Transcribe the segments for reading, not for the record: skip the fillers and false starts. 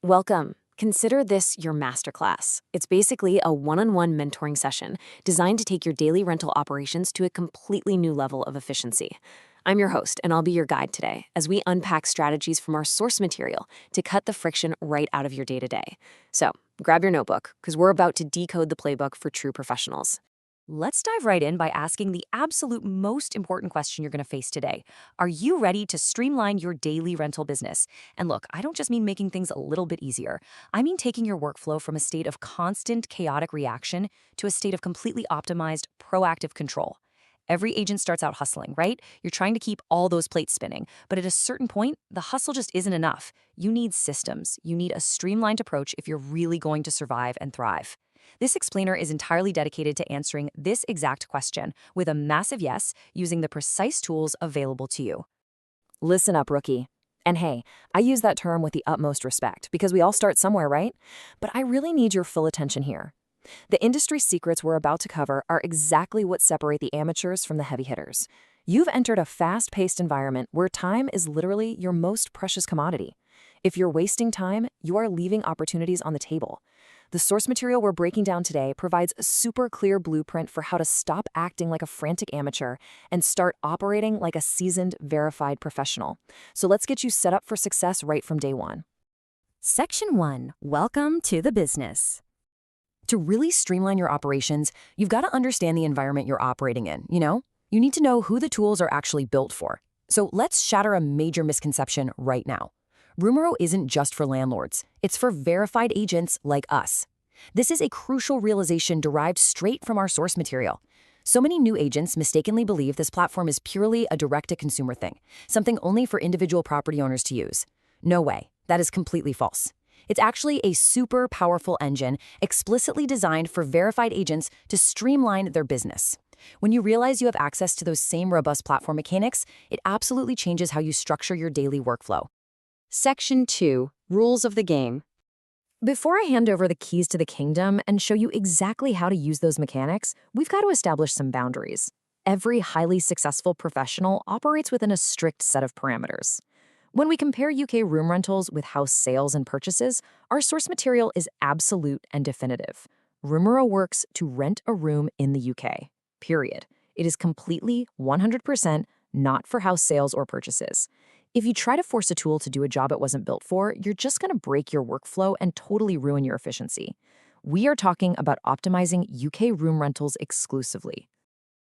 Welcome. Consider this your masterclass. It's basically a one-on-one mentoring session designed to take your daily rental operations to a completely new level of efficiency. I'm your host, and I'll be your guide today as we unpack strategies from our source material to cut the friction right out of your day-to-day. So, grab your notebook, because we're about to decode the playbook for true professionals. Let's dive right in by asking the absolute most important question you're going to face today. Are you ready to streamline your daily rental business? And look, I don't just mean making things a little bit easier. I mean taking your workflow from a state of constant chaotic reaction to a state of completely optimized, proactive control. Every agent starts out hustling, right? You're trying to keep all those plates spinning. But at a certain point, the hustle just isn't enough. You need systems. You need a streamlined approach if you're really going to survive and thrive. This explainer is entirely dedicated to answering this exact question with a massive yes, using the precise tools available to you. Listen up, rookie. And hey, I use that term with the utmost respect because we all start somewhere, right? But I really need your full attention here. The industry secrets we're about to cover are exactly what separate the amateurs from the heavy hitters. You've entered a fast-paced environment where time is literally your most precious commodity. If you're wasting time, you are leaving opportunities on the table. The source material we're breaking down today provides a super clear blueprint for how to stop acting like a frantic amateur and start operating like a seasoned, verified professional. So let's get you set up for success right from day one. Section 1. Welcome to the business. To really streamline your operations, you've got to understand the environment you're operating in, You need to know who the tools are actually built for. So let's shatter a major misconception right now. Roomero isn't just for landlords. It's for verified agents like us. This is a crucial realization derived straight from our source material. So many new agents mistakenly believe this platform is purely a direct-to-consumer thing, something only for individual property owners to use. No way. That is completely false. It's actually a super powerful engine explicitly designed for verified agents to streamline their business. When you realize you have access to those same robust platform mechanics, it absolutely changes how you structure your daily workflow. Section 2. Rules of the game. Before I hand over the keys to the kingdom and show you exactly how to use those mechanics, we've got to establish some boundaries. Every highly successful professional operates within a strict set of parameters. When we compare UK room rentals with house sales and purchases, our source material is absolute and definitive. Roomero works to rent a room in the UK, period. It is completely 100% not for house sales or purchases. If you try to force a tool to do a job it wasn't built for, you're just going to break your workflow and totally ruin your efficiency. We are talking about optimizing UK room rentals exclusively.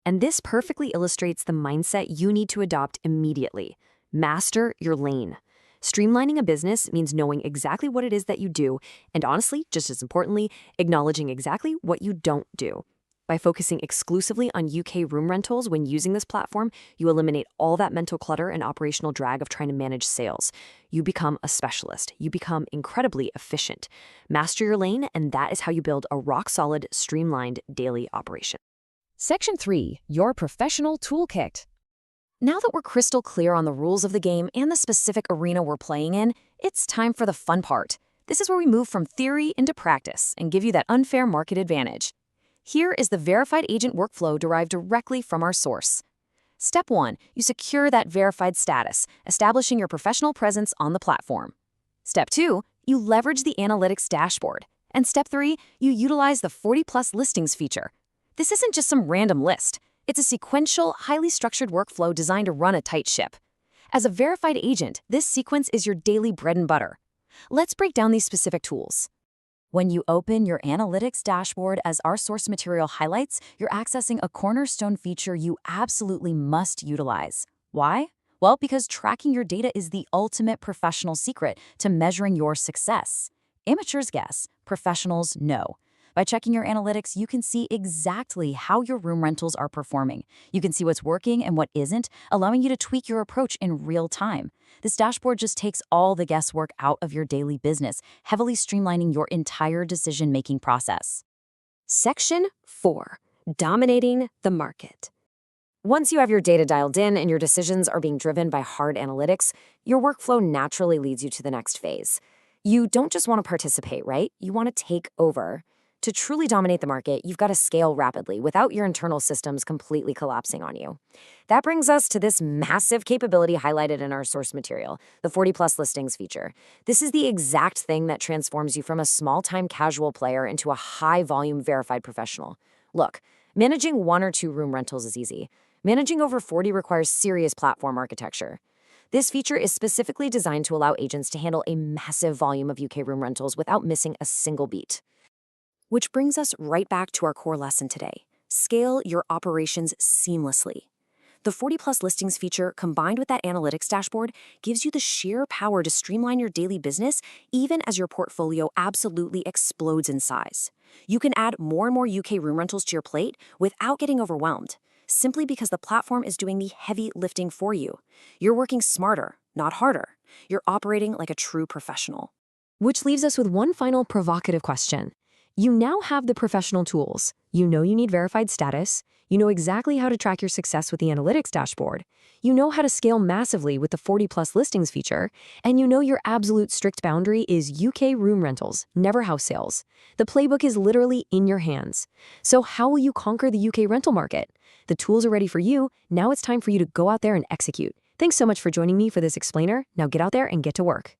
And this perfectly illustrates the mindset you need to adopt immediately. Master your lane. Streamlining a business means knowing exactly what it is that you do, and honestly, just as importantly, acknowledging exactly what you don't do. By focusing exclusively on UK room rentals when using this platform, you eliminate all that mental clutter and operational drag of trying to manage sales. You become a specialist. You become incredibly efficient. Master your lane, and that is how you build a rock-solid, streamlined daily operation. Section 3. Your professional toolkit. Now that we're crystal clear on the rules of the game and the specific arena we're playing in, it's time for the fun part. This is where we move from theory into practice and give you that unfair market advantage. Here is the verified agent workflow derived directly from our source. Step 1, you secure that verified status, establishing your professional presence on the platform. Step 2, you leverage the analytics dashboard. And Step 3, you utilize the 40+ listings feature. This isn't just some random list. It's a sequential, highly structured workflow designed to run a tight ship. As a verified agent, this sequence is your daily bread and butter. Let's break down these specific tools. When you open your analytics dashboard, as our source material highlights, you're accessing a cornerstone feature you absolutely must utilize. Why? Well, because tracking your data is the ultimate professional secret to measuring your success. Amateurs guess, professionals know. By checking your analytics, you can see exactly how your room rentals are performing. You can see what's working and what isn't, allowing you to tweak your approach in real time. This dashboard just takes all the guesswork out of your daily business, heavily streamlining your entire decision-making process. Section 4. Dominating the market. Once you have your data dialed in and your decisions are being driven by hard analytics, your workflow naturally leads you to the next phase. You don't just want to participate, right? You want to take over. To truly dominate the market, you've got to scale rapidly without your internal systems completely collapsing on you. That brings us to this massive capability highlighted in our source material, the 40 plus listings feature. This is the exact thing that transforms you from a small-time casual player into a high-volume verified professional. Look, managing 1 or 2 room rentals is easy. Managing over 40 requires serious platform architecture. This feature is specifically designed to allow agents to handle a massive volume of UK room rentals without missing a single beat. Which brings us right back to our core lesson today. Scale your operations seamlessly. The 40 plus listings feature, combined with that analytics dashboard, gives you the sheer power to streamline your daily business even as your portfolio absolutely explodes in size. You can add more and more UK room rentals to your plate without getting overwhelmed, simply because the platform is doing the heavy lifting for you. You're working smarter, not harder. You're operating like a true professional. Which leaves us with one final provocative question. You now have the professional tools. You know you need verified status. You know exactly how to track your success with the analytics dashboard. You know how to scale massively with the 40 plus listings feature. And you know your absolute strict boundary is UK room rentals, never house sales. The playbook is literally in your hands. So how will you conquer the UK rental market? The tools are ready for you. Now it's time for you to go out there and execute. Thanks so much for joining me for this explainer. Now get out there and get to work.